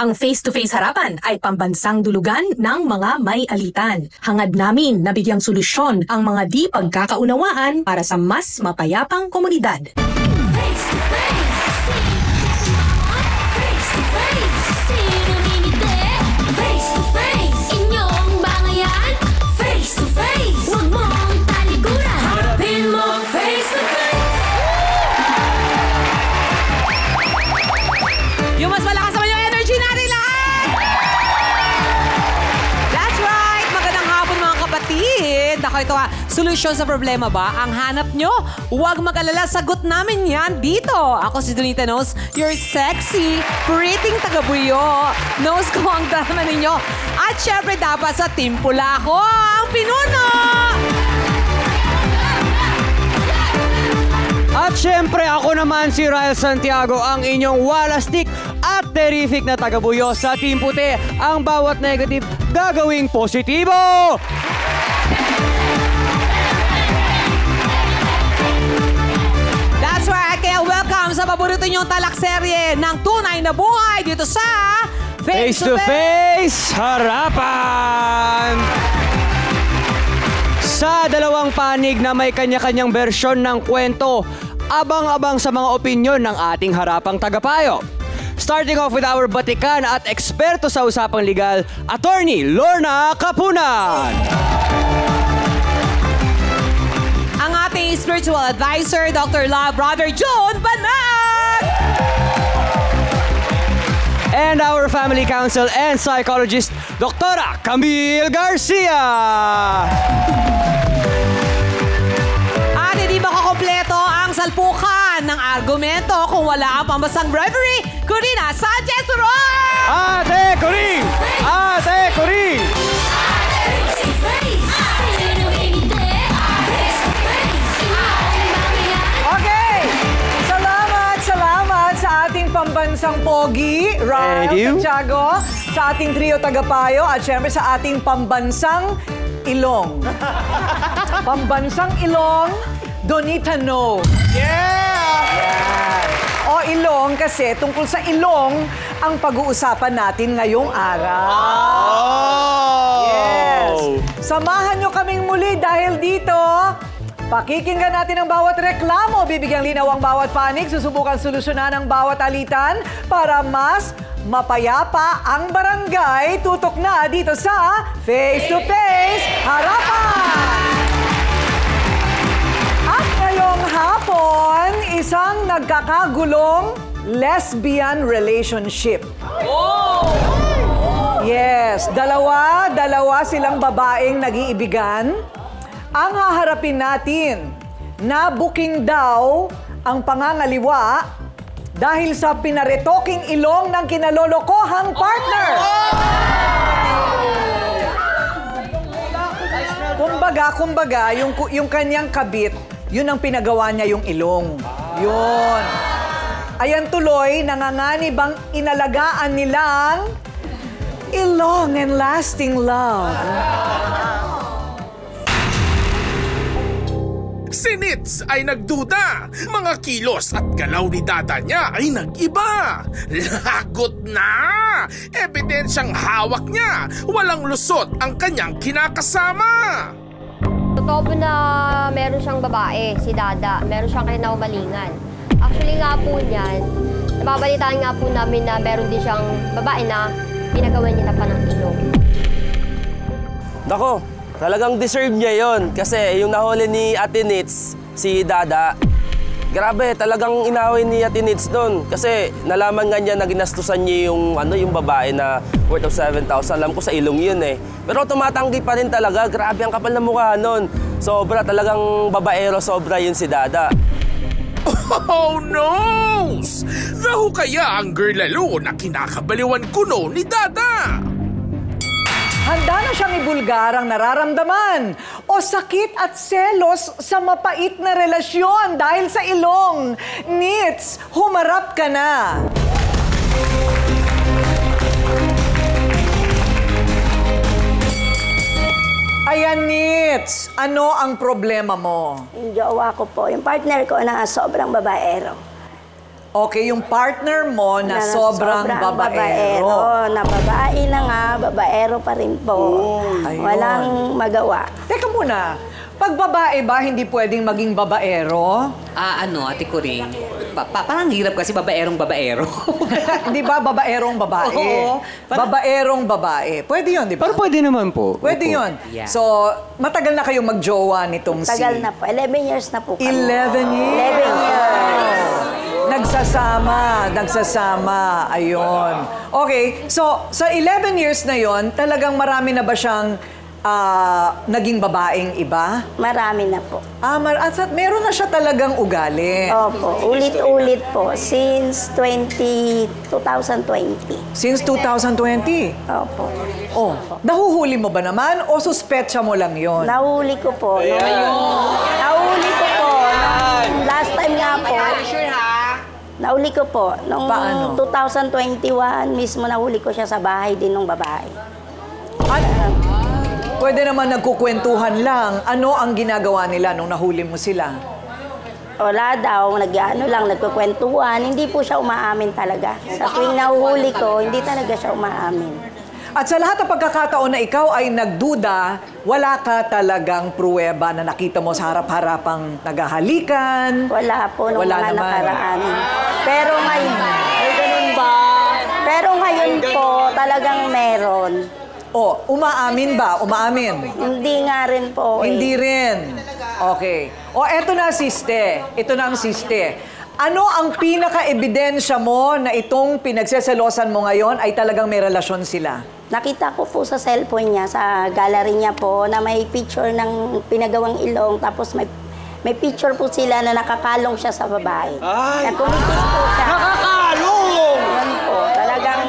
Ang face-to-face harapan ay pambansang dulugan ng mga may alitan. Hangad namin na bigyang solusyon ang mga di pagkakaunawaan para sa mas mapayapang komunidad. Yung mas malakas naman yung energy natin lahat! That's right! Magandang hapon mga kapatid! Ako ito solusyon sa problema ba? Ang hanap nyo? Huwag mag-alala, sagot namin yan dito. Ako si Donita Knows, your sexy, pretty taga-buyo. Knows ko ang drama ninyo. At syempre dapat sa Team Pula ko ang pinuno! At syempre ako naman si Ryle Santiago, ang inyong walastik at terrific na taga-buyo sa Team Puti. Ang bawat negative gagawing positibo! That's right! Kaya welcome sa paborito niyong talakserye ng tunay na buhay dito sa Face to Face Harapan! Sa dalawang panig na may kanya-kanyang bersyon ng kwento, abang-abang sa mga opinyon ng ating harapang tagapayo. Starting off with our batikan at eksperto sa usapang legal, Attorney Lorna Kapunan. Ang ating spiritual advisor, Dr. Love, Brother June Banat! And our family counsel and psychologist, Dr. Camille Garcia. At hindi makakompleto ang salpukan ng argumento kung wala ang pambasang referee, Corina Sanchez-Roy! Ate Coring! Ate Coring! Okay! Salamat sa ating pambansang pogi, Ryle Santiago, sa ating trio tagapayo, at syempre sa ating pambansang ilong. Pambansang ilong, Donita Knows. Yeah! O ilong kasi tungkol sa ilong ang pag-uusapan natin ngayong araw. Oh! Yes! Samahan nyo kaming muli dahil dito, pakikinggan natin ang bawat reklamo, bibigyang linaw ang bawat panig, susubukan solusyonan ang bawat alitan para mas mapayapa ang barangay. Tutok na dito sa Face to Face Harapan! At ngayong hapon, isang nagkakagulong lesbian relationship. Yes, dalawa silang babaeng nag-iibigan. Ang haharapin natin na booking daw ang pangangaliwa dahil sa pinaretoking ilong ng kinalolokohang partner. Kumbaga, yung kanyang kabit, yun ang pinagawa niya yung ilong. Yun. Ayan tuloy, nanganganib ang inalagaan nilang a long and lasting love. Si Nitz ay nagduda. Mga kilos at galaw ni dada niya ay nag-iba. Lagot na! Ebidensyang hawak niya. Walang lusot ang kanyang kinakasama. Totoo po na meron siyang babae, si Dada. Meron siyang kinaumalingan. Actually nga po niyan, nababalitaan nga po namin na meron din siyang babae na ginagawa niya na pa ng ilong. Nako, talagang deserve niya yon kasi yung nahuli ni Ate Nitz, si Dada, grabe, talagang inaway ni Ate Nitz doon. Kasi nalaman nga niya na ginastusan niya yung, yung babae na worth of 7,000. Alam ko sa ilong yun eh. Pero tumatanggi pa rin talaga. Grabe ang kapal na mukha nun. Sobra, talagang babaero, sobra yun si Dada. Oh no! Raho kaya ang girl lalo na kinakabaliwan kuno ni Dada? Handa na siyang ibulgar ang nararamdaman o sakit at selos sa mapait na relasyon dahil sa ilong. Nitz, humarap ka na! Ayan, Nitz, ano ang problema mo? Yung jowa ko po, yung partner ko na sobrang babaero. Okay, yung partner mo na sobrang babaero. Na babae na nga, babaero pa rin po. Ayun. Walang magawa. Teka muna, pag babae ba, hindi pwedeng maging babaero? Ate Coring, parang hirap kasi babaerong babaero. Di ba, babaerong babae? Oo. Babaerong babae. Pwede yun, di ba? Pero pwede naman po. Pwede Opo. yun. Yeah. So, matagal na kayong magjowa nitong Tagal na po. 11 years na po kami. 11 years. 11 years. Nagsasama. Ayun. Okay, so sa 11 years na yon, talagang marami na ba siyang naging babaeng iba? Marami na po. Meron na siya talagang ugali. Opo, ulit-ulit po. Since 2020. Since 2020? Opo. Oh, nahuhuli mo ba naman o suspetsa mo lang yon? Nahuli ko po. Nahuli ko po. Nung last time nga po. Nahuli ko po. Noong Paano? 2021, mismo nahuli ko siya sa bahay din ng babae. Pwede naman nagkukwentuhan lang. Ano ang ginagawa nila nung nahuli mo sila? Wala daw, nagkukwentuhan. Hindi po siya umaamin talaga. Sa tuwing nahuhuli ko, hindi talaga siya umaamin. At sa lahat ng pagkakataon na ikaw ay nagduda, wala ka talagang pruweba na nakita mo sa harap-harapang naghahalikan? Wala po nung Wala mga naman. nakaraan. Pero ngayon, Ay, ganun ba? pero ngayon po, talagang meron. Oh, umaamin ba? Umaamin? Hindi nga rin po. Hindi rin. Okay. O, eto na, siste. Ito na ang siste. Ano ang pinaka-ebidensya mo na itong pinagseselosan mo ngayon ay talagang may relasyon sila? Nakita ko po sa cellphone niya, sa gallery niya po, na may picture ng pinagawang ilong, tapos may picture po sila na nakakalong siya sa babae. Na kumitis po siya. Nakakalong! Yan po, talagang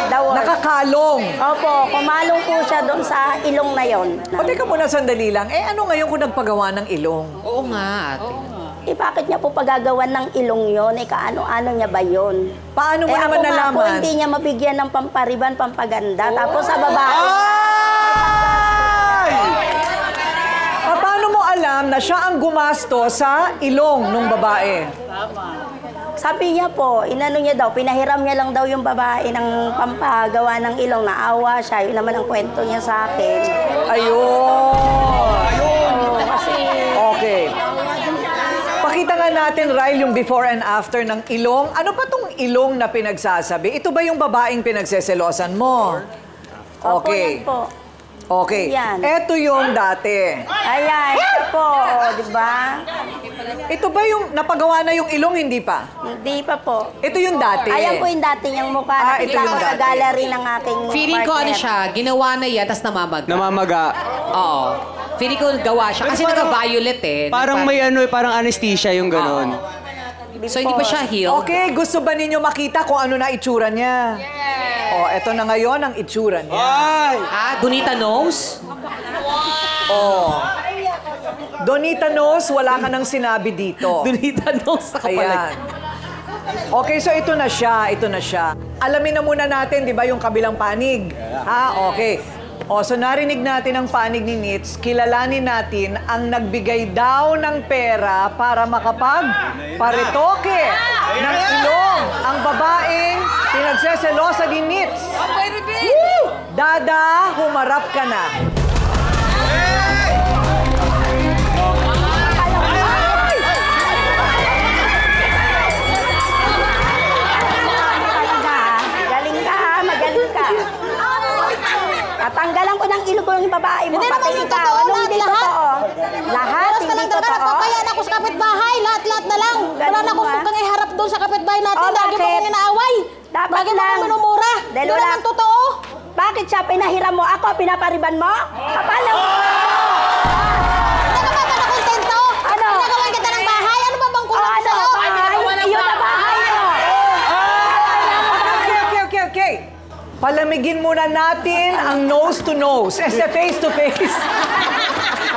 dawal. Nakakalong! Opo, kumalong po siya doon sa ilong na yon. O, teka muna sandali lang. Ano ngayon kung nagpagawa ng ilong? Oo nga, ate. Bakit niya po pagagawan ng ilong yon? Kaano-ano niya ba yon? Paano mo naman ako nga nalaman? po, hindi niya mabigyan ng pampariban, pampaganda. Tapos sa babae. Ay! Paano mo alam na siya ang gumasto sa ilong ng babae? Sabi niya po, inano niya daw, pinahiram niya lang daw yung babae ng pampagawa ng ilong. Naawa siya, yun naman ang kwento niya sa akin. Ayun! Kasi, Okay. Pakita nga natin, Ryle, yung before and after ng ilong. Ano pa tong ilong na pinagsasabi? Ito ba yung babaeng pinagseselosan mo? opo Okay. yan po. Okay. Yan. Ito yung dati. Ayan, siya po, di ba? Ito ba yung napagawa na yung ilong, hindi pa? Hindi pa po. Ito yung dati. Ayan po yung dati niyang mukha. Ito Nakita yung ko sa dati. gallery ng aking Feeling ko partner. siya, ginawa na yan, tapos namamaga. Namamaga. Oo. Feeling ko gawa siya. Kasi naka-violet eh. Parang may parang anesthesia yung ganon. So hindi pa siya healed? Okay, gusto ba ninyo makita kung ano na itsura niya? Oh, eto na ngayon ang itsura niya. Donita nose? Oh. Donita Nose, wala ka nang sinabi dito. Donita nose na Ayan. Okay, so ito na siya, Alamin na muna natin, di ba, yung kabilang panig. Okay. So narinig natin ang panig ni Nitz, kilalanin natin ang nagbigay daw ng pera para makapag-paritoke ng ilong ang babaeng pinagseselosa ni Nitz. Woo! Dada, humarap ka na. Galing ka, magaling ka. Tatanggalan ko ng ilong ko yung babae mo. Hindi naman Patay yung ka. totoo, Anong hindi lahat. totoo? Lahat Basta hindi lang talaga totoo? nagpapayan ako sa kapitbahay. Lahat-lahat na lang. Wala na akong ba? mukhang iharap doon sa kapitbahay natin. Oh, Lagi mo bakit? akong inaaway. Dapat Lagi mo lang. akong minumura. Dahil Hindi wala- naman totoo. Bakit siya pinahiram mo? Ako pinapariban mo? Kapal na Hindi ka ba ba nakontento? Ano? Ginagawan kita ng bahay. Ano ba bang kulang sa'yo? Iyon na bahay mo. Okay. Palamigin muna natin ang nose to nose. Face to face.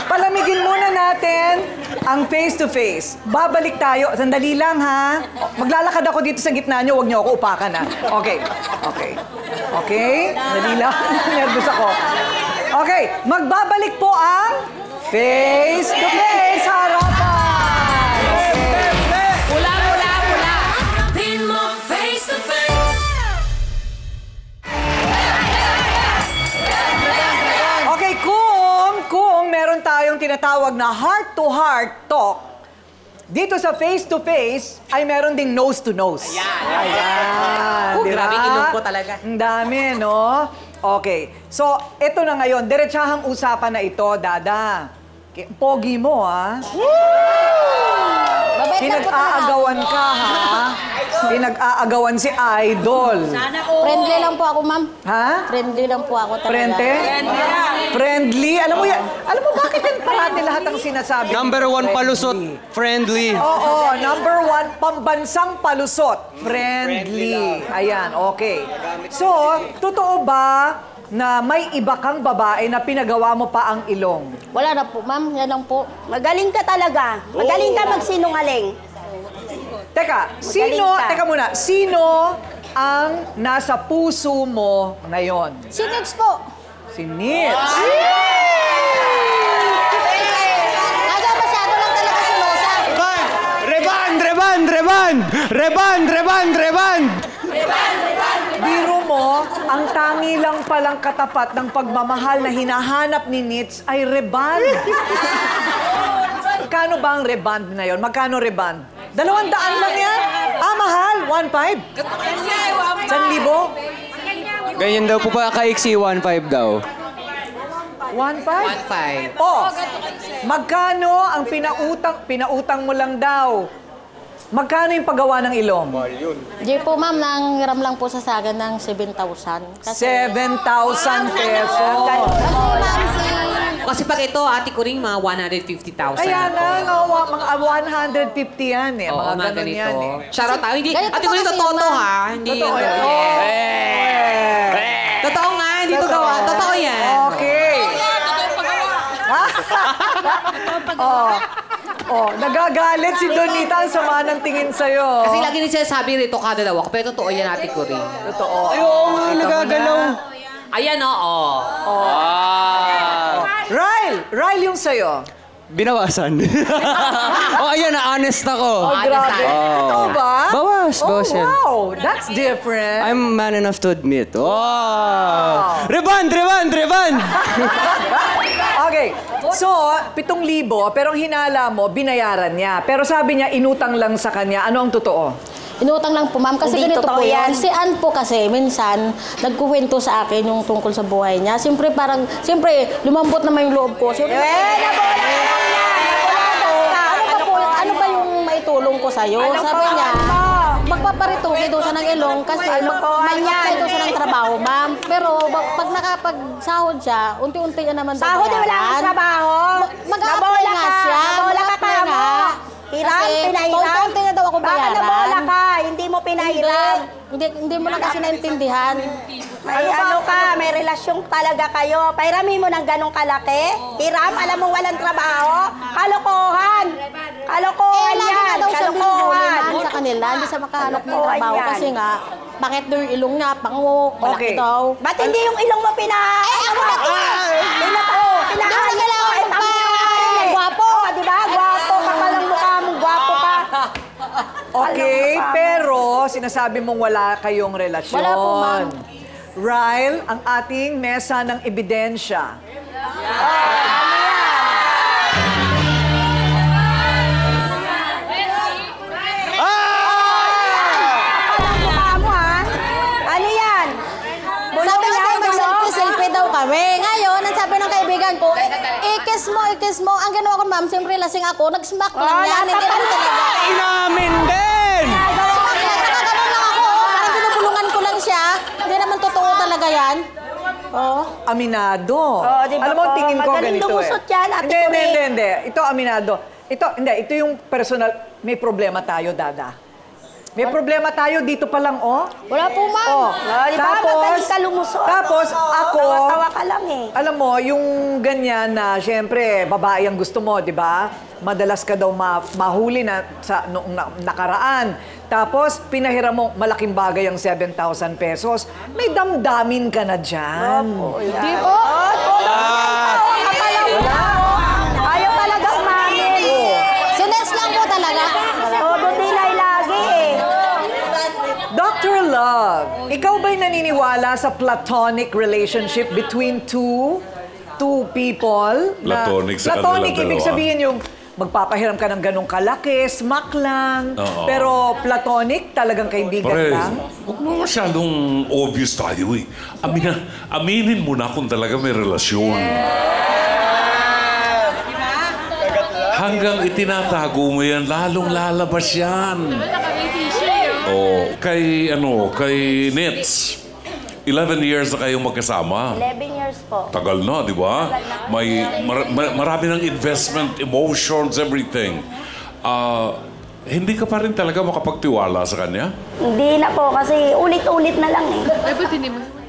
Palamigin muna natin ang face to face. Babalik tayo. Sandali lang, ha? Maglalakad ako dito sa gitna nyo. Huwag nyo ako upakan, ha? Okay. Sandali lang. Nervous ako. Okay. Magbabalik po ang face to face. Harapan! Pula. tinatawag na heart-to-heart talk, dito sa face-to-face, ay meron ding nose-to-nose. Ayan. Diba? Grabe ilong ko talaga. Ang dami, no? Okay. So, ito na ngayon. Diretsahang usapan na ito, Dada. Pogi mo, ha? Pinag-aagawan ka, ha? Pinag-aagawan si Idol. Friendly lang po ako, ma'am. Ha? Friendly lang po ako talaga. Friendly? Alam mo yan? Alam mo bakit yan parati lahat ang sinasabi? Number 1 palusot, friendly. Oo, number 1, pambansang palusot. Friendly. Ayan, okay. So, totoo ba na may iba kang babae na pinagawa mo pa ang ilong? Wala na po, ma'am. Yan lang po. Magaling ka talaga. Magaling ka magsinungaling. Teka, sino ang nasa puso mo ngayon? Si Nix po. Si Nitz. Kaso masyado lang talaga si Losa. Reband! Biro mo, ang tangi lang palang katapat ng pagmamahal na hinahanap ni Nitz ay reband. Magkano ba ang reband na yon? Magkano reband? 200 lang yan? Ah, mahal. 1,500? 1,000? Ganyan daw po pa kaiksi, 1.5 daw. 1,500? Oh, magkano ang pinautang mo lang daw? Magkano yung paggawa ng ilong? Di po, ma'am. Nanghiram lang po sa sagan ng 7,000. 7,000 pesos. Kasi pag ito, ate ko rin, mga 150,000 Ayan na to. mga 150 yan eh. Oo, Mga mga ganun ganito. yan eh. Shoutout tayo. Hindi, Ganito ate ko rin kasi totoo yun, ha. Hindi Totoo yun. yan. Totoo nga, hindi to gawa. Totoo yan. Okay. Nagagalit si Donita. Ang sama ng tingin sa'yo. Kasi lagi rin sinasabi rito kada daw ako. Pero totoo yan, ate ko rin. Totoo. Ay, oo nga, nagagalaw. Ayan, oo. Ryle yung sa'yo. Binawasan. Ayan, honest ako. Grabe. Totoo ba? Bawas yan. Wow. That's different. I'm man enough to admit. Oh! Reband! Okay. So, 7,000, pero ang hinala mo, binayaran niya. Pero sabi niya, inutang lang sa kanya. Ano ang totoo? Inutang lang po, ma'am. Kasi Hindi ganito totoo po yan. yan. Si Ann po kasi, minsan, nagkukwento sa akin yung tungkol sa buhay niya. Siyempre, lumambot naman yung loob ko. Siyempre, ano ba yung maitulong ko sa'yo? Sabi niya, magpaparituki doon sa ng ilong kasi magpapay doon sa ng trabaho, ma'am. Pero pag nakapagsahod siya, unti-unti yan naman Sahod wala kang trabaho. Mag-a-apply nga siya. Nabola ka pa mo. Hiram, pinahiram. Unti-unti na daw ako bayaran. Baka nabola ka, hindi mo pinahiram. Hindi mo lang kasi naintindihan. May may relasyon talaga kayo. Pahiramin mo ng ganong kalaki. Hiram, alam mo walang trabaho. Kalokohan. Kalokohan Lagi yan. na daw siya Kalokohan. binubulinan sa kanila. Hindi siya makahanap ng Kalokohan trabaho yan. kasi nga, bakit daw yung ilong niya, pangok, malaki Okay. daw. Ba't hindi yung ilong mo Ako na to! Pinahayos mo. Gwapo! Di ba? Gwapo ka pa lang mukha mo. Gwapo ka. Okay, pero sinasabi mong wala kayong relasyon. Wala po, ma'am. Ryle, ang ating mesa ng ebidensya. Mukha mo, ha? Ano yan? Sabi ko sa'yo, mag-selfie daw kami. Ngayon, ang sabi ng kaibigan ko, i-kiss mo. Ang ginawa ko, ma'am, siyempre lasing ako, nag-smack lang yan. Hindi naman talaga. Inamin din! Smack lang, nakaganon lang ako. Parang binubulungan ko lang siya. Hindi naman totoo talaga yan. Oh. Aminado. Di ba Alam mo, po? tingin ko Magaling ganito lumusot yan, Ate Cory. Hindi. Ito, aminado. Ito yung personal. May problema tayo, Dada. May problema tayo dito pa lang, oh. Wala po, ma'am. Oh, Di ba? Magaling ka lumusot. Tapos ako, Tawa-tawa ka lang eh. alam mo, yung ganyan na, syempre, babae ang gusto mo, di ba? Madalas ka daw mahuli na sa noong nakaraan. Tapos, pinahiram mo, malaking bagay ang 7,000 pesos. May damdamin ka na dyan. Di po. Ayaw talaga umamin. Sinets lang po talaga. Todo dilay lagi eh. Dr. Love, ikaw ba'y naniniwala sa platonic relationship between two two people. Platonic sa platonic, kanilang ibig dalawa. sabihin yung magpapahiram ka ng ganong kalaki, smack lang. Oo. Pero platonic, talagang kaibigan Pare, lang. huwag mo masyadong obvious tayo eh. Aminin mo na kung talaga may relasyon. Hanggang itinatago mo yan, lalong lalabas yan. Oh, kay Nets. 11 years na kayong magkasama. 11 years po. Tagal na, di ba? May marami ng investment, emotions, everything. Hindi ka pa rin talaga makapagtiwala sa kanya? Hindi na po kasi ulit-ulit na lang eh.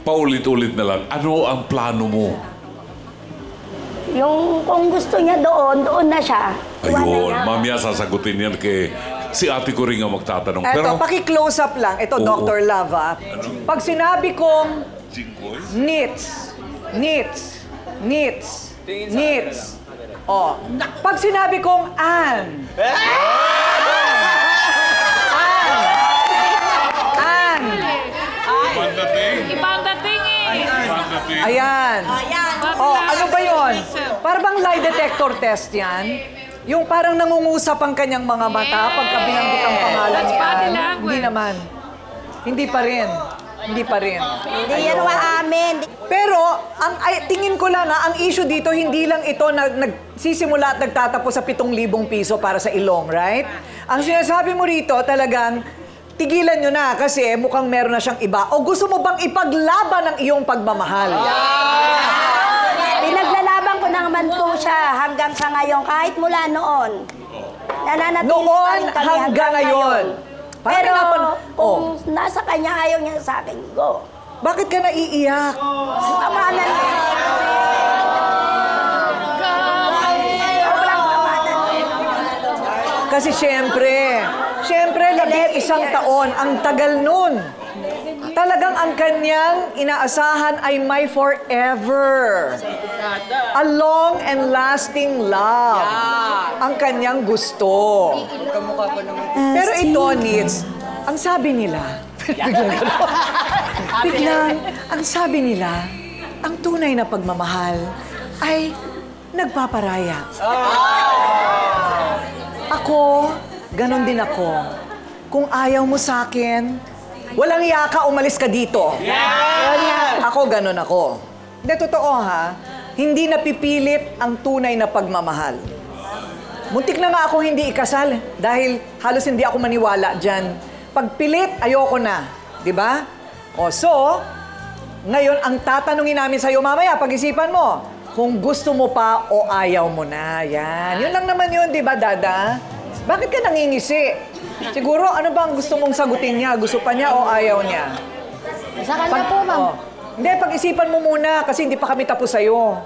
Paulit-ulit na lang. Ano ang plano mo? Yung kung gusto niya doon na siya. Ayun, mamaya sasagutin yan kay si ate ko rin ang magtatanong. Eto, paki-close up lang. Ito, Oo. Dr. Lava. Pag sinabi kong needs. Oh, pag sinabi kong an. Ibang dating eh. Ayan. Oh, ano ba yun? Para bang lie detector test yan? Yung parang nangungusap ang kanyang mga mata pagka binanggit ang pangalan That's niya. body language. Hindi naman. Hindi pa rin. Hindi pa rin. Hindi yan maamin. Pero, tingin ko lang ang issue dito, hindi lang ito nagsisimula at nagtatapos sa 7,000 piso para sa ilong, right? Ang sinasabi mo rito, talagang tigilan nyo na kasi mukhang meron na siyang iba. O gusto mo bang ipaglaban ang iyong pagmamahal? Pinaglalaban ko naman po siya hanggang sa ngayon, kahit mula noon. Nananatili pa rin kami hanggang ngayon. Pero kung nasa kanya ayaw niya sa akin, go. Bakit ka naiiyak? Pamanan niya. Kasi syempre, 11 taon, ang tagal nun. Talagang ang kanyang inaasahan ay may forever. A long and lasting love. Ang kanyang gusto. Pero ito, Nits, ang sabi nila, biglang, ang sabi nila, ang tunay na pagmamahal ay nagpaparaya. Ako, ganon din ako. Kung ayaw mo sa akin, walang yaka, umalis ka dito. Ako, ganon ako. Hindi, totoo ha. Hindi napipilit ang tunay na pagmamahal. Muntik na nga ako hindi ikasal dahil halos hindi ako maniwala dyan. Pag pilit, ayoko na. Di ba? O, so, ngayon, ang tatanungin namin sa'yo mamaya, pag-isipan mo, kung gusto mo pa o ayaw mo na. Yan. Yun lang naman yun, di ba, Dada? Bakit ka nangingisi? Siguro, ano ba ang gusto mong sagutin niya? Gusto pa niya o ayaw niya? Sa kanya po, ma'am. Hindi, pag-isipan mo muna kasi hindi pa kami tapos sa'yo.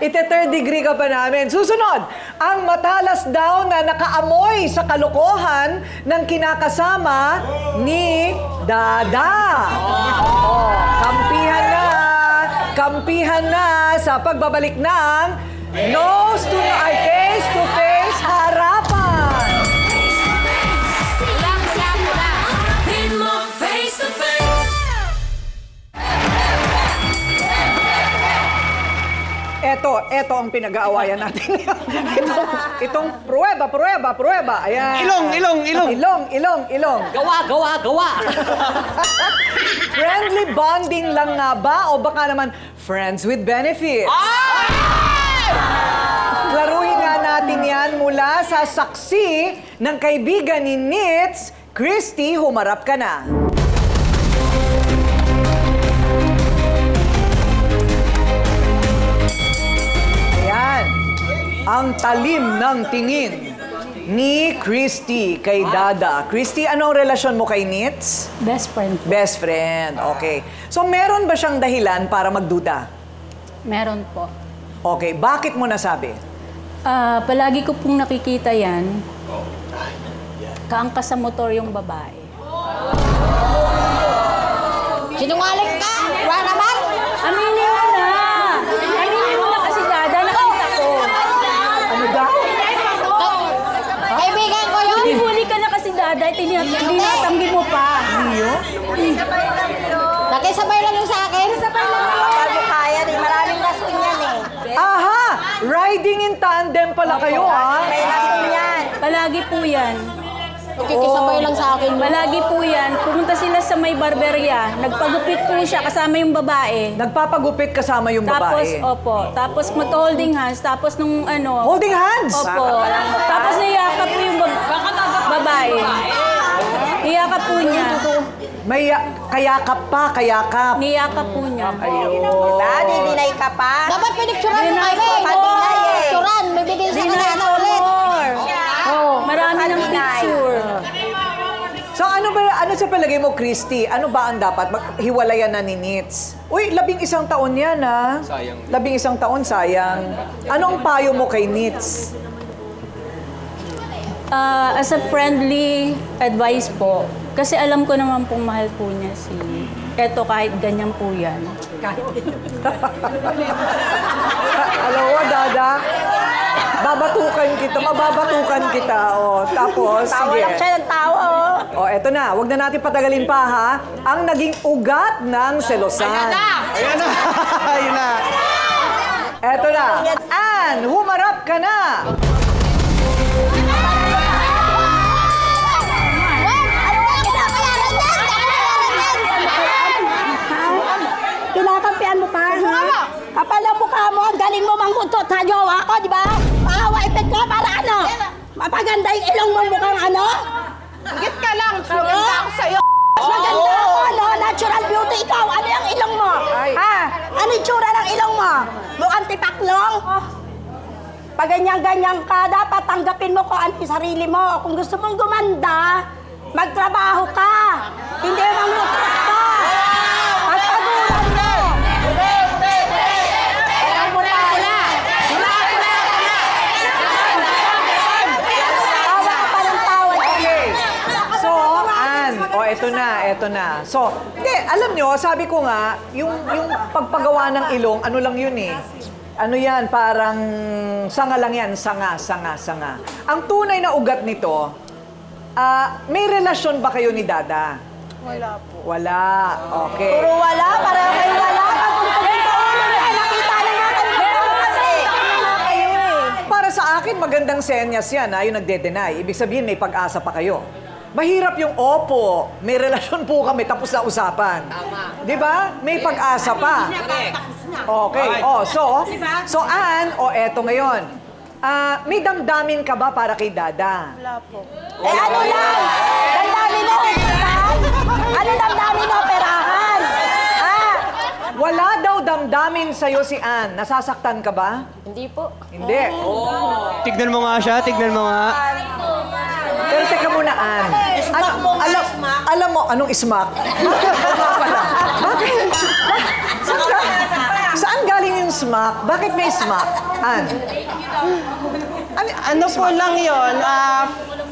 Ite-third degree ka pa namin. Susunod, ang matalas daw na nakaamoy sa kalokohan ng kinakasama ni Dada. Kampihan na sa pagbabalik ng face-to-face harapan. Ito ang pinag-aawayan natin. itong pruweba. Ayan. Ilong. Gawa. Friendly bonding lang nga ba o baka naman friends with benefits? Klaruhin nga natin yan mula sa saksi ng kaibigan ni Nits. Christy, humarap ka na. Ayan. Ang talim ng tingin ni Christy kay Dada. Christy, anong relasyon mo kay Nits? Best friend. Best friend, okay. So, meron ba siyang dahilan para magduda? Meron po. Okay, bakit mo nasabi? Palagi ko pong nakikita yan. Kaangkas sa motor yung babae. Sinungaling ka! Wala naman! Aminin mo na! Aminin mo na kasi Dada, nakita ko. Ano daw? Kaibigan ko yun! Huli ka na kasi Dada, tinatanggi mo pa. Nakisabay lang yung sa akin. Bago kaya, maraming Riding in tandem pala kayo, ha? May rason yan. Palagi po yan. Nakikisabay lang sa akin. Palagi po yan. Pumunta sila sa may barberya. Nagpagupit po siya kasama yung babae. Nagpapagupit kasama yung Tapos, babae. opo. Tapos magka-holding hands. Tapos nung ano... Holding hands? Opo. Tapos niyakap po yung babae. Niyakap po niya. May kayakap pa, kayakap. Niyakap po niya. Ayun. Diba? Didinay ka pa. Dapat pinicturan mo Dinay kami. ko. Dinay eh. Picturan. May bigay sa kanya na ulit. Marami ng picture. So ano sa palagay mo, Christy? Ano ba ang dapat? Hiwalayan na ni Nits. Uy, 11 taon yan, ha? Sayang. 11 taon, sayang. Anong payo mo kay Nits? As a friendly advice po, kasi alam ko naman pong mahal po niya si... Eto, kahit ganyan po yan. Alam mo, Dada, mababatukan kita. O, tapos, Tawa sige. lang siya ng tawa, oh. O, eto na. Huwag na natin patagalin pa, ha? Ang naging ugat ng selosan. Ayan na! Ayan na! Eto na. Ann, humarap ka na! Kinakampihan mo pa, ha? Kapal ang mukha mo, ang galing mo mangbutot sa jowa ko, di ba? Maawa ipit ka para ano? Mapaganda yung ilong mo mukhang ano? Higit ka lang, maganda ako sa'yo. Maganda ako, no? Natural beauty ikaw. Ano yung ilong mo? Ha? Ano yung tsura ng ilong mo? Mukhang tipaklong? Pag ganyan-ganyan ka, dapat tanggapin mo kung ano yung sarili mo. Kung gusto mong gumanda, magtrabaho ka. Hindi mangutrat ka. Pagpaguran mo. Tawa ka pa ng tawa. Okay. So, Ann, eto na. So, alam nyo, sabi ko nga, yung pagpagawa ng ilong, ano lang yun eh. Ano yan, parang sanga lang yan, sanga. Ang tunay na ugat nito, may relasyon ba kayo ni Dada? Wala po. Wala, okay. Puro wala, parang may wala. Pagpuntukin sa ulo niya, nakita na nga kami. Para sa akin, magandang senyas yan, yung nagde-deny. Ibig sabihin, may pag-asa pa kayo. Mahirap yung opo, may relasyon po kami, tapos na usapan. Tama. Di ba? May pag-asa pa. Okay. So Ann, eto ngayon. May damdamin ka ba para kay Dada? Wala po. Ano lang? Damdamin mo, operahan? Ano damdamin mo, operahan? Wala daw damdamin sa'yo si Ann. Nasasaktan ka ba? Hindi po. Hindi. Tignan mo nga siya, tignan mo nga. Pero teka muna, Ann. Alam mo, anong smack? Bakit? Saan galing yung smack? Bakit may smack? Ann? Ano po lang yun?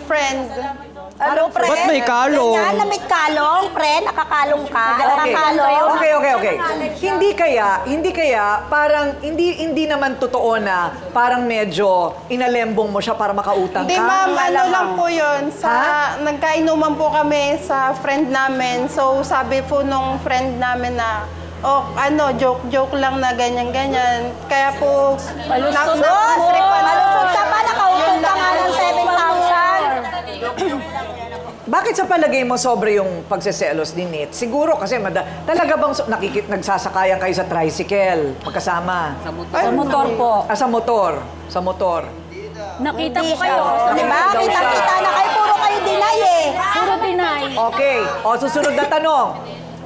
Friend. Ano, pre? Ba't may kalong? Ganyan na may kalong, pre. Nakakalong ka. Nakakalong. Okay. Hindi kaya, parang, hindi naman totoo na parang medyo inalembong mo siya para makautang Hindi, ka. ma'am. Ano lang po yun. Nagkainuman po kami sa friend namin. So, sabi po nung friend namin na, joke lang na ganyan-ganyan. Kaya po, Malusot ka pa, nakautong ka nga ng 7,000. Bakit sa palagay mo sobre yung pagseselos ni Nit? Siguro kasi talaga bang nagsasakayan kayo sa tricycle magkasama? Sa motor po. Sa motor. Nakita ko kayo. Diba? Kita na kayo. Puro kayo deny eh. Puro deny. Okay. Susunod na tanong.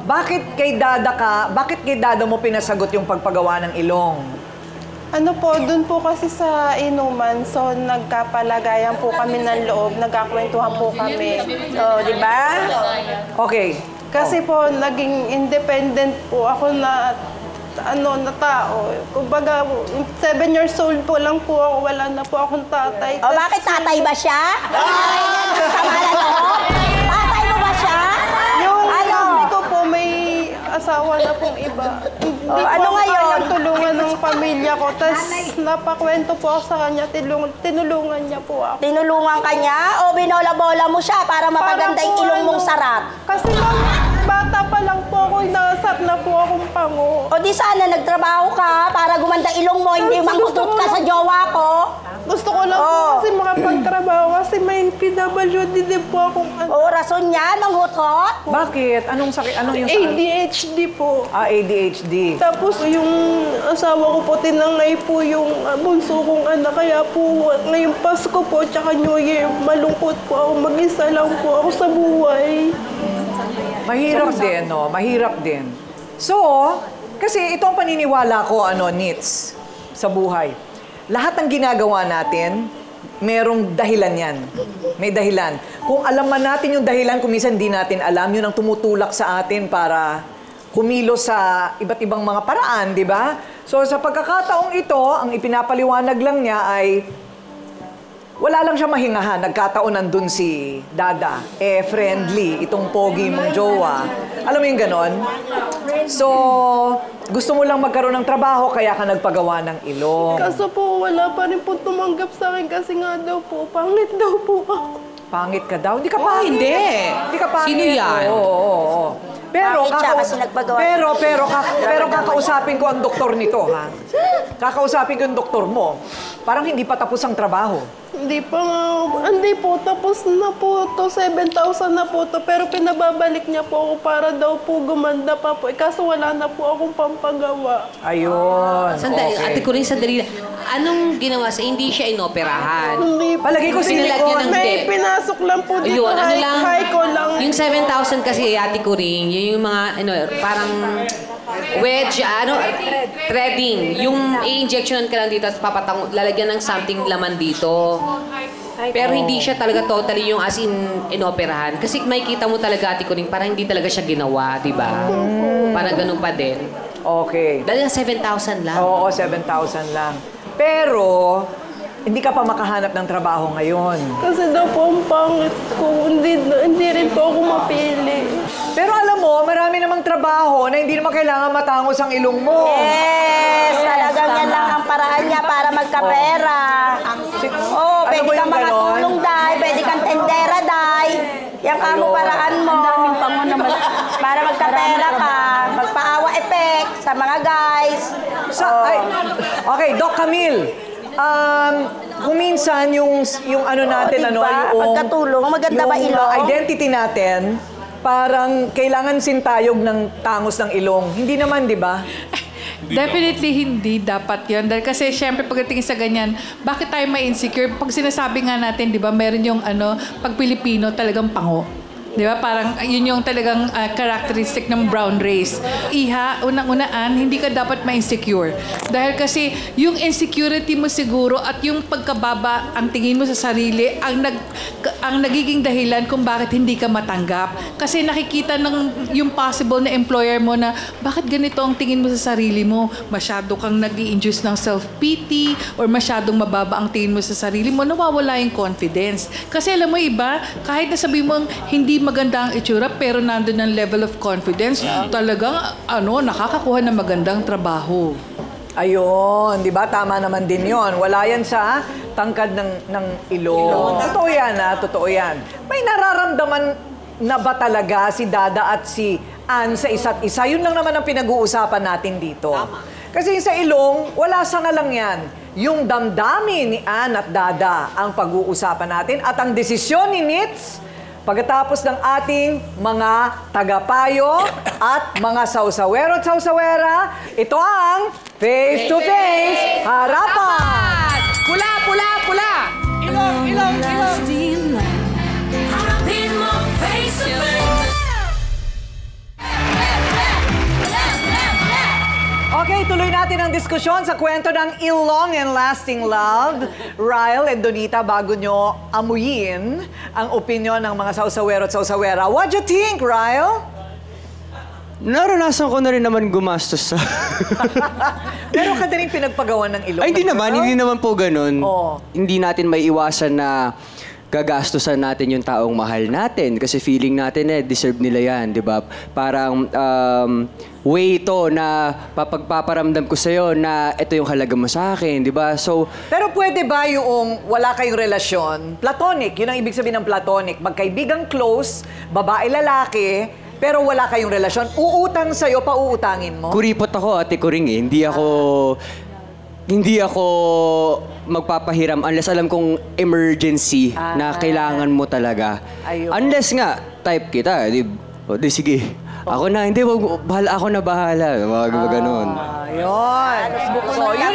Bakit kay Dada mo pinasagot yung pagpagawa ng ilong? ano po, dun po kasi sa inuman, so nagkapalagayan po kami ng loob, nagkakwentuhan po kami. Di ba? Okay. Kasi po, naging independent po ako na tao. Kumbaga, 7 years old po lang po ako, wala na po akong tatay. Bakit tatay ba siya? Tatay mo ba siya? Yung ko po, may asawa na pong iba. Hindi po ano ngayon? tulungan ng pamilya ko. Tapos napakwento po ako sa kanya, tinulungan niya po ako. Tinulungan ka niya o binola-bola mo siya para mapaganda yung ilong mong sarap? Kasi bata pa lang po ako, inasap na po akong mo. O di sana nagtrabaho ka para gumanda ilong mo, hindi mangkutot ka sa jowa ko. Gusto ko lang po kasi makapagtrabaho kasi may PWD din po akong O, rason niya, manghutot. Bakit? Anong sakit? Anong yung sakit? ADHD po. ADHD. Tapos yung asawa ko po, tinangay po yung bunso kong anak. Kaya po ngayong Pasko po, tsaka New Year, malungkot po ako. Mag-isa lang po ako sa buhay. Mahirap din, no? Mahirap din. So, kasi itong paniniwala ko, Nits, sa buhay. Lahat ng ginagawa natin, merong dahilan yan. May dahilan. Kung alam man natin yung dahilan, kung minsan di natin alam, yun ang tumutulak sa atin para kumilos sa iba't ibang mga paraan, di ba? So, sa pagkakataong ito, ang ipinapaliwanag lang niya ay wala lang siya mahingahan. Nagkataon nandun si Dada. Friendly. Itong pogi mong jowa. Alam mo yung ganon? So, gusto mo lang magkaroon ng trabaho, kaya ka nagpagawa ng ilong. Kaso po, wala pa rin po tumanggap sa akin kasi nga daw po, pangit daw po ako. Pangit ka daw? Hindi ka pangit. Hindi. Hindi ka pangit. Sino yan? Oo. Pero, pero kakausapin ko ang doktor nito, ha? Kakausapin ko yung doktor mo. Parang hindi pa tapos ang trabaho. Hindi pa nga. Hindi po. Tapos na po to. 7,000 na po to. Pero pinababalik niya po ako para daw po gumanda pa po. Kaso wala na po akong pampagawa. Ayun. Sandali, Okay. Ate Corinne, sandali. Anong ginawa sa hindi siya inoperahan? Hindi. Palagay ko Pinalagyan ng May dip. pinasok lang po dito. Yun, ano lang? High ko lang. Yung 7,000 kasi, Ate Corinne, yun yung mga, parang wedge, threading. Yung i-injectionan ka lang dito at lalagyan ng something laman dito. Pero hindi siya talaga totally yung as in inoperahan. Kasi makikita mo talaga, Ate Corinne, parang hindi talaga siya ginawa, di ba? Parang ganun pa din. Okay. Dahil 7,000 lang. Oo, 7,000 lang. Pero, hindi ka pa makahanap ng trabaho ngayon. Kasi daw po ang pangit ko. Hindi rin po ako mapili. Pero alam mo, marami namang trabaho na hindi naman kailangan matangos ang ilong mo. Yes, talagang yan lang ang paraan niya para magkapera. Oo, pwede kang makatulong, Day. Pwede kang tendera, Day. Yan ka mo paraan mo. Para magkapera ka. Magpaawa effect sa mga guys. Okay, Doc Camille. Kung minsan yung natin, diba? yung Pagkatulong, maganda ba yung ilong? identity natin, parang kailangan sintayog ng tangos ng ilong. Hindi naman, di ba? Definitely hindi dapat yun. Dahil kasi syempre pagdating sa ganyan, bakit tayo may insecure? Pag sinasabi nga natin, di ba, meron yung pag Pilipino talagang pango. Di ba? Parang yun yung talagang characteristic ng brown race. Iha, unang-unaan, hindi ka dapat ma-insecure. Dahil kasi yung insecurity mo siguro at yung pagkababa, ang tingin mo sa sarili, ang nagiging dahilan kung bakit hindi ka matanggap. Kasi nakikita ng yung possible na employer mo na bakit ganito ang tingin mo sa sarili mo? Masyado kang nag-i-induce ng self-pity or masyadong mababa ang tingin mo sa sarili mo, nawawala yung confidence. Kasi alam mo iba, kahit nasabi mo hindi maganda ang itsura pero nandun ang level of confidence, talagang nakakakuha ng magandang trabaho. Ayun, di ba? Tama naman din yon. Wala yan sa tangkad ng ilong. Totoo yan, ha? Totoo yan. May nararamdaman na ba talaga si Dada at si Ann sa isa't isa? Yun lang naman ang pinag-uusapan natin dito. Tama. Kasi sa ilong, wala sa nga lang yan. Yung damdamin ni Ann at Dada ang pag-uusapan natin at ang desisyon ni Nits pagkatapos ng ating mga tagapayo at mga sausawero at sausawera, ito ang Face to Face Harapan! Pula, pula, pula! Ilong, ilong, ilong! Harapin mo face to face. Okay, tuloy natin ang diskusyon sa kwento ng Ilong and Lasting Love. Ryle and Donita, bago nyo amuyin ang opinion ng mga sausawero at sausawera. What do you think, Ryle? Naranasan ko na rin naman gumastos sa... Meron ka din pinagpagawa ng ilong? Ay, hindi naman po ganun. Oh. Hindi natin may iwasan na gagastusan natin yung taong mahal natin kasi feeling natin deserve nila yan, di ba? Parang way ito na papagpaparamdam ko sa'yo na ito yung halaga mo sa akin, di ba? So, pero pwede ba yung wala kayong relasyon, platonic, yun ang ibig sabihin ng platonic, magkaibigang close, babae-lalaki, pero wala kayong relasyon. Uutang sa'yo, pauutangin mo? Kuripot ako, Ate Kuring eh. Hindi ako magpapahiram unless alam kong emergency na kailangan mo talaga. Ayun. Unless nga, type kita. Di sige. Ako na, hindi, ako na bahala. Wag ganun. Ayun. So, yun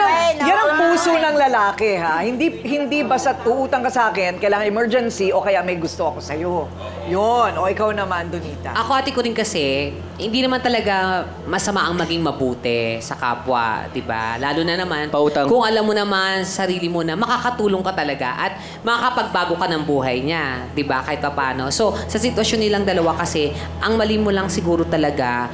ang puso ng lalaki, ha? Hindi basta uutang ka sa akin, kailangan emergency o kaya may gusto ako sa'yo. Yun. O ikaw naman, Donita. Ako, Ate Kuring kasi, hindi naman talaga masama ang maging mabuti sa kapwa, di ba? Lalo na naman, kung alam mo naman, sarili mo na, makakatulong ka talaga at makakapagbago ka ng buhay niya, di ba? Kahit pa paano. So, sa sitwasyon nilang dalawa kasi, ang mali mo lang siguro talaga,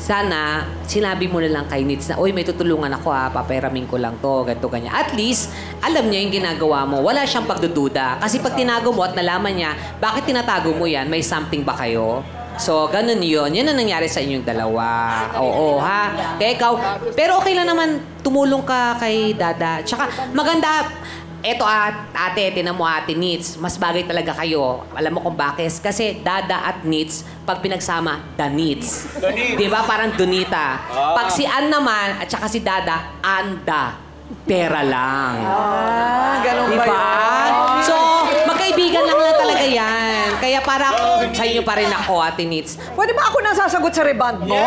sana, sinabi mo na lang kay Nitz na, uy, may tutulungan ako papairamin ko lang to, ganito, ganyan. At least, alam niya yung ginagawa mo. Wala siyang pagdududa. Kasi pag tinago mo at nalaman niya, bakit tinatago mo yan? May something ba kayo? So, ganun yun. Yun ang nangyari sa inyong dalawa. Oo, ha? Kaya ikaw, pero okay lang naman, tumulong ka kay Dada. Tsaka, maganda, eto ate, tinan mo Ate Nitz, mas bagay talaga kayo. Alam mo kung bakit? Kasi Dada at Nitz, pag pinagsama, Danitz. Di ba? Parang Donita. Pag si Ann naman, at saka si Dada, Anda. Pera lang. Ganun ba yun? So, magkaibigan lang talaga yan. Kaya para sa inyo pa rin ako, Ate Nitz. Pwede ba ako nasasagot sa reband mo?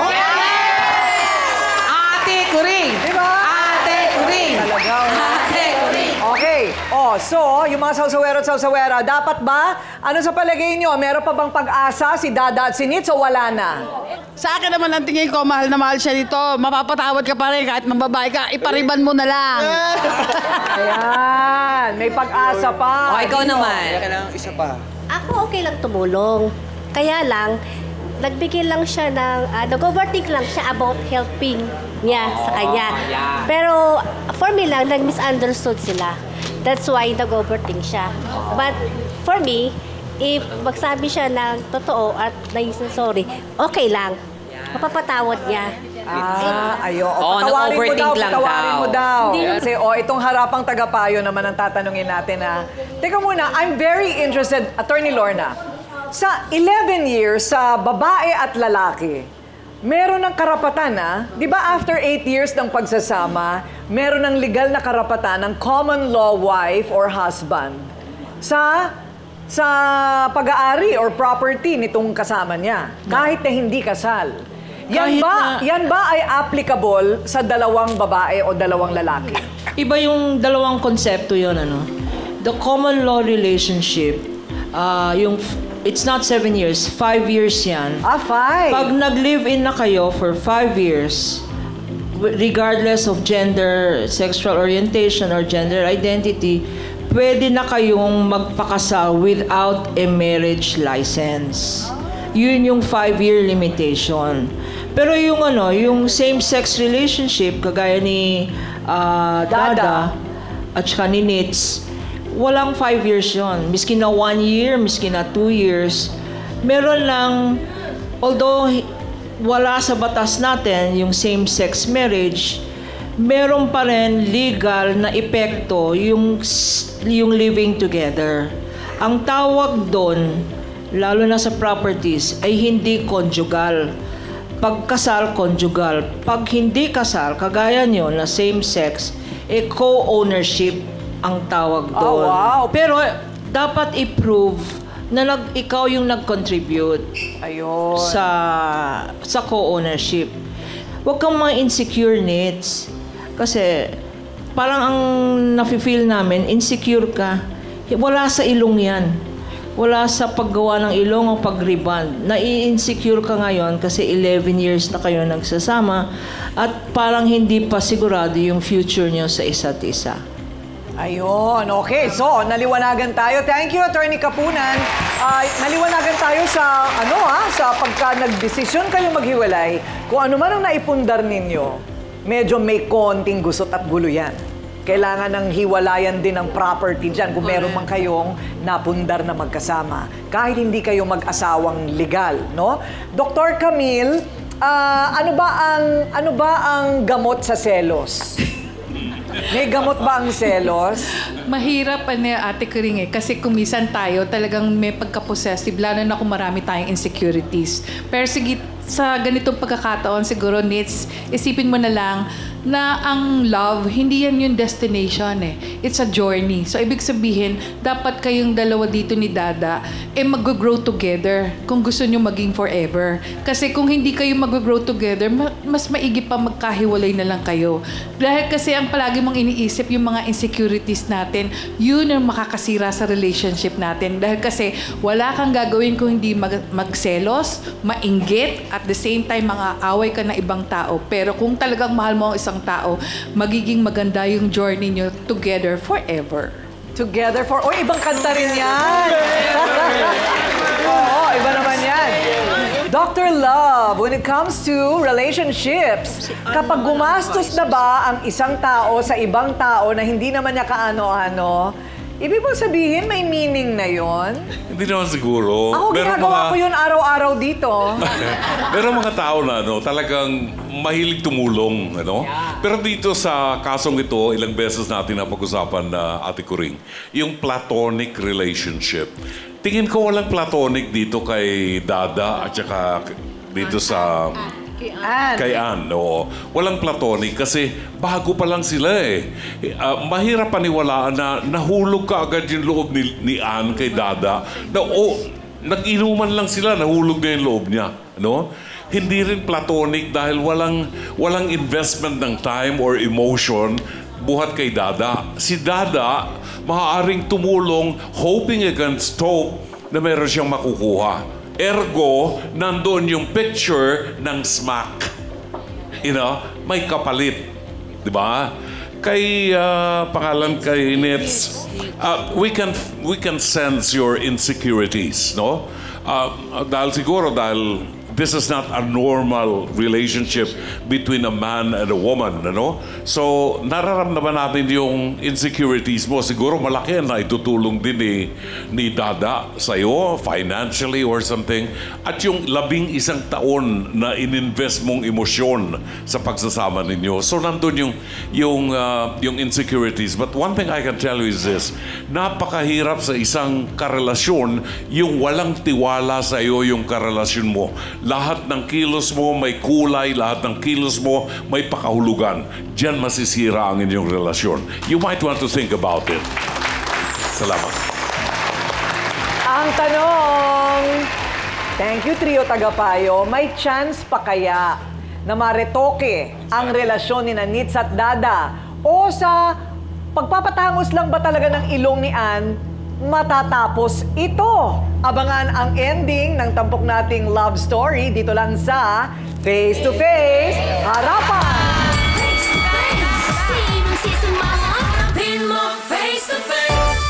Ate Kuring! Diba? Ate Kuring! Talaga. Ate Kuring! Okay. So, yung mga sausawero at sausawera, dapat ba? Ano sa palagay nyo? Meron pa bang pag-asa si Dada at si Nitz o wala na? Sa akin naman ang tingin ko, mahal na mahal siya dito. Mapapatawad ka pa rin kahit mababae ka. Ipariban mo na lang. Ayan. May pag-asa pa. O, ikaw naman. Isa pa. Ako okay lang tumulong. Kaya lang, nagbigay lang siya ng, nag-overthink lang siya about helping niya sa kanya. Pero for me lang, nag-misunderstood sila. That's why nag-overthink siya. But for me, if magsabi siya ng totoo at naisip sorry, okay lang. Mapapatawad niya. Ayo. Patawarin mo daw. Kasi, itong harapang tagapayo naman ang tatanungin natin na, teka muna, I'm very interested, Attorney Lorna, sa 11 years sa babae at lalaki, meron ng karapatan di ba after 8 years ng pagsasama, meron ng legal na karapatan ng common law wife or husband sa pag-aari or property nitong kasama niya, kahit na hindi kasal. Yan ba ay applicable sa dalawang babae o dalawang lalaki? Iba yung dalawang konsepto yun, The common law relationship, it's not 7 years, 5 years yan. 5? Pag nag-live-in na kayo for 5 years, regardless of gender, sexual orientation, or gender identity, pwede na kayong magpakasal without a marriage license. Yun yung 5-year limitation. Pero yung same-sex relationship, kagaya ni Dada at saka ni Nitz, walang 5 years yun. Miski na 1 year, miski na 2 years. Meron lang, although wala sa batas natin yung same-sex marriage, meron pa rin legal na epekto yung living together. Ang tawag doon, lalo na sa properties, ay hindi conjugal. Pag kasal, conjugal. Pag hindi kasal, kagaya nyo na same-sex, co-ownership ang tawag doon. Wow. Pero dapat i-prove na ikaw yung nag-contribute sa co-ownership. Huwag kang mga insecure needs. Kasi parang ang nafe-feel namin, insecure ka. Wala sa ilong yan. Wala sa paggawa ng ilong o pag-rebond. Nai-insecure ka ngayon kasi 11 years na kayo nagsasama at parang hindi pa sigurado yung future nyo sa isa't isa. Ayun, okay. So, naliwanagan tayo. Thank you, Attorney Kapunan. Naliwanagan tayo sa, sa pagka nagdesisyon kayo maghiwalay, kung ano man ang naipundar ninyo, medyo may konting gusot at gulo yan. Kailangan ng hiwalayan din ng property dyan kung meron man kayong napundar na magkasama. Kahit hindi kayo mag-asawang legal, no? Dr. Camille, ano ba ang gamot sa selos? May gamot ba ang selos? Mahirap Ate Kuring kasi kumisan tayo talagang may pagka-possessive lalo na kung marami tayong insecurities. Pero sige, sa ganitong pagkakataon siguro needs isipin mo na lang na ang love, hindi yan yung destination It's a journey. So, ibig sabihin, dapat kayong dalawa dito ni Dada, mag-grow together kung gusto nyo maging forever. Kasi kung hindi kayo mag-grow together, mas maigi pa magkahiwalay na lang kayo. Dahil kasi ang palagi mong iniisip, yung mga insecurities natin, yun ang makakasira sa relationship natin. Dahil kasi wala kang gagawin kung hindi magselos, mainggit, at the same time, mga away ka na ibang tao. Pero kung talagang mahal mo ang isang tao, magiging maganda yung journey nyo together forever. Together for... Oh, ibang kanta rin yan! Oo, iba naman yan. Dr. Love, when it comes to relationships, kapag gumastos na ba ang isang tao sa ibang tao na hindi naman niya kaano-ano, ibig mong sabihin may meaning na yon? Hindi naman siguro. Ako ginagawa ko yun araw-araw dito. Pero mga tao na talagang mahilig tumulong. Pero dito sa kasong ito, ilang beses natin napag-usapan na Ate Kuring, yung platonic relationship. Tingin ko walang platonic dito kay Dada at saka dito sa... Kay Ann, oo. Walang platonic kasi bago pa lang sila mahirap paniwalaan na nahulog ka agad yung loob ni Ann kay Dada. Nag-inuman lang sila, nahulog na yung loob niya. Hindi rin platonic dahil walang investment ng time or emotion buhat kay Dada. Si Dada, maaaring tumulong hoping against hope na meron siyang makukuha. Ergo, nandoon yung picture ng smack. May kapalit. Diba? Kay pangalan kay Nets, we can sense your insecurities, no? Dahil this is not a normal relationship between a man and a woman, So, nararamdaman natin yung insecurities mo. Siguro malaki na itutulong din ni Dada sa'yo, financially or something. At yung 11 taon na ininvest mong emosyon sa pagsasama ninyo. So, nandun yung insecurities. But one thing I can tell you is this, napakahirap sa isang karelasyon yung walang tiwala sa'yo yung karelasyon mo. Lahat ng kilos mo may kulay, lahat ng kilos mo may pakahulugan. Diyan masisira ang inyong relasyon. You might want to think about it. Salamat. Ang tanong, thank you Trio Tagapayo, may chance pa kaya na maretoke ang relasyon ni Nits at Dada? O sa pagpapatangos lang ba talaga ng ilong ni Ann, matatapos ito? Abangan ang ending ng tampok nating love story dito lang sa Face to Face Harapan! Face to face, sinong sisimahapin mo face to face?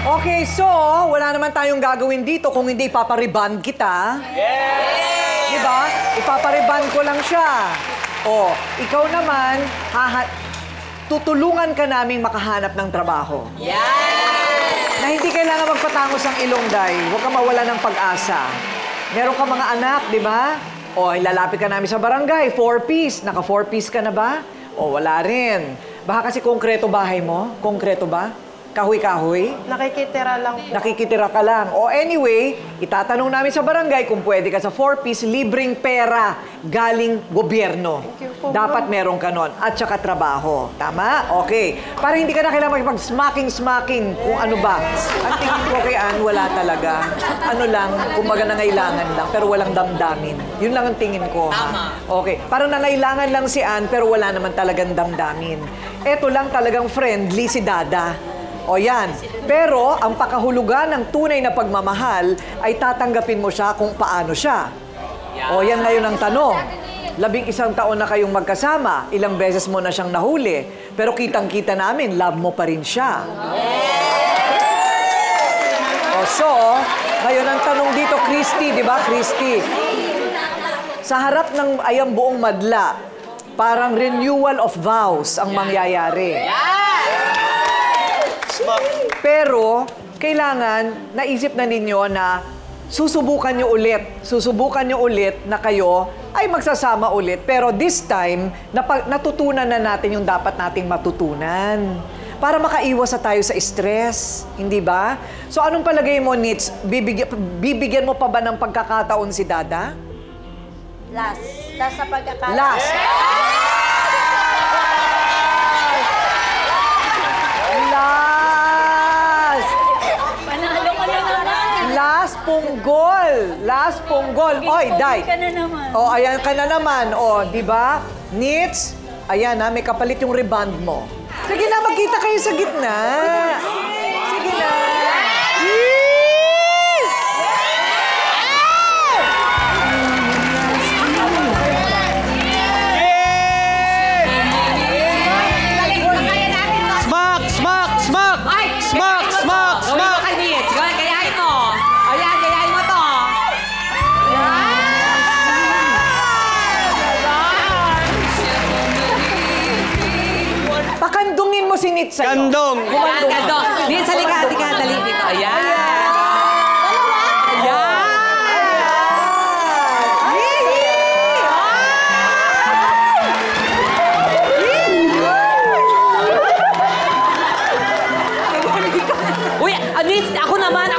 Okay, so wala naman tayong gagawin dito kung hindi ipapariband kita. Yes! Diba? Ipapariband ko lang siya. O, ikaw naman, tutulungan ka naming makahanap ng trabaho. Yes! Na hindi kailangan magpatangos ang ilong, Day. Huwag ka mawala ng pag-asa. Meron ka mga anak, di ba? O, ilalapit ka namin sa barangay, 4-piece. Naka 4-piece ka na ba? O, wala rin. Baka kasi konkreto bahay mo? Konkreto ba? Kahoy-kahoy? Nakikitira lang po. Nakikitira ka lang. O anyway, itatanong namin sa barangay kung pwede ka sa 4-piece, libreng pera galing gobyerno. Dapat meron ka nun. At saka trabaho. Tama? Okay. Para hindi ka na kailangan makipag-smacking kung ano ba. Ang tingin ko kay Ann, wala talaga. Ano lang, kumbaga nangailangan lang, pero walang damdamin. Yun lang ang tingin ko. Tama. Okay. Parang nangailangan lang si Ann, pero wala naman talagang damdamin. Eto lang talagang friendly si Dada. O yan. Pero ang pakahulugan ng tunay na pagmamahal ay tatanggapin mo siya kung paano siya. O yan ngayon ang tanong. 11 taon na kayong magkasama, ilang beses mo na siyang nahuli, pero kitang-kita namin, love mo pa rin siya. O so, ngayon ang tanong dito, Christy, di ba? Christy. Sa harap ng ayang buong madla, parang renewal of vows ang mangyayari. Pero, kailangan, naisip na ninyo na susubukan nyo ulit na kayo ay magsasama ulit. Pero this time, natutunan na natin yung dapat nating matutunan. Para makaiwas na tayo sa stress, hindi ba? So anong palagay mo, Nits? Bibigyan mo pa ba ng pagkakataon si Dada? Last sa pagkakataon. Last. Panalo ko na naman. Last punggol. Oy, Day. Ka na naman. Oh, ayan ka na naman. Oh, di ba? Nits, ayan na, may kapalit yung rebound mo. Sige na, magkita kayo sa gitna. Sige na. Pakandungin mo si Nits sa'yo. Kandong. Kandong. Nits, halika, dali dito. Ayan. Uy, Nits, ako naman.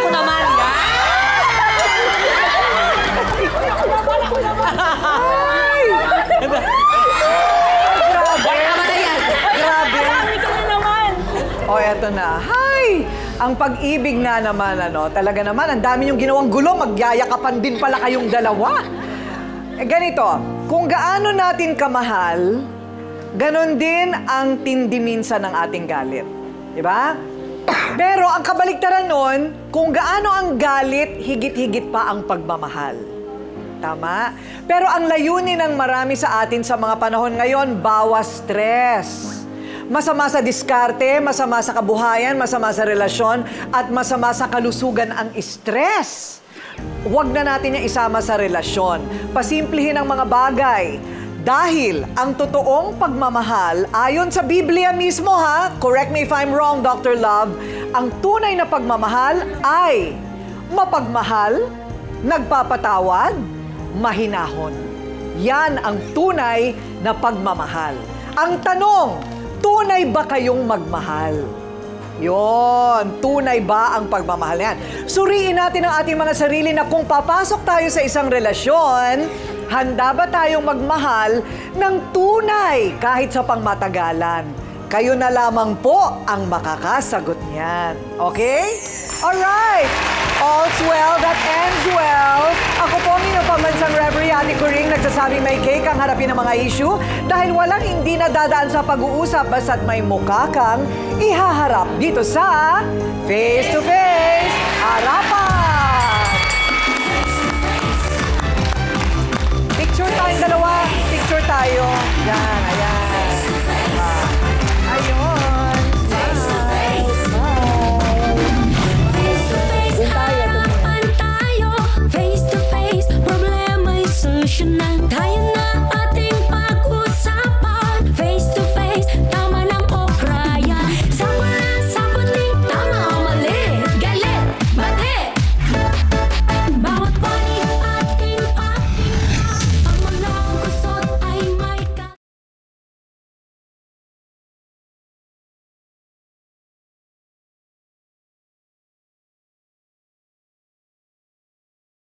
O, eto na. Hi! Ang pag-ibig na naman, talaga naman, ang dami yung ginawang gulo, magyayakapan din pala kayong dalawa. Ganito, kung gaano natin kamahal, ganon din ang tindi minsan ng ating galit. Diba? Pero ang kabaliktaran nun, kung gaano ang galit, higit-higit pa ang pagmamahal. Tama? Pero ang layunin ng marami sa atin sa mga panahon ngayon, bawas stress. Masama sa diskarte, masama sa kabuhayan, masama sa relasyon, at masama sa kalusugan ang stress. Huwag na natin yung isama sa relasyon. Pasimplihin ang mga bagay. Dahil ang totoong pagmamahal, ayon sa Biblia mismo correct me if I'm wrong, Dr. Love, ang tunay na pagmamahal ay mapagmahal, nagpapatawad, mahinahon. Yan ang tunay na pagmamahal. Ang tanong, tunay ba kayong magmahal? Yon, tunay ba ang pagmamahal yan? Suriin natin ang ating mga sarili na kung papasok tayo sa isang relasyon, handa ba tayong magmahal ng tunay kahit sa pangmatagalan? Kayo na lamang po ang makakasagot niyan. Okay? Alright! All's well that ends well. Ako po ang inyong pambansang Reverie Ate Coring, nagsasabing may cake ang harapin ng mga issue dahil walang hindi nadadaan sa pag-uusap basta't may mukha kang ihaharap dito sa Face to Face Harapan!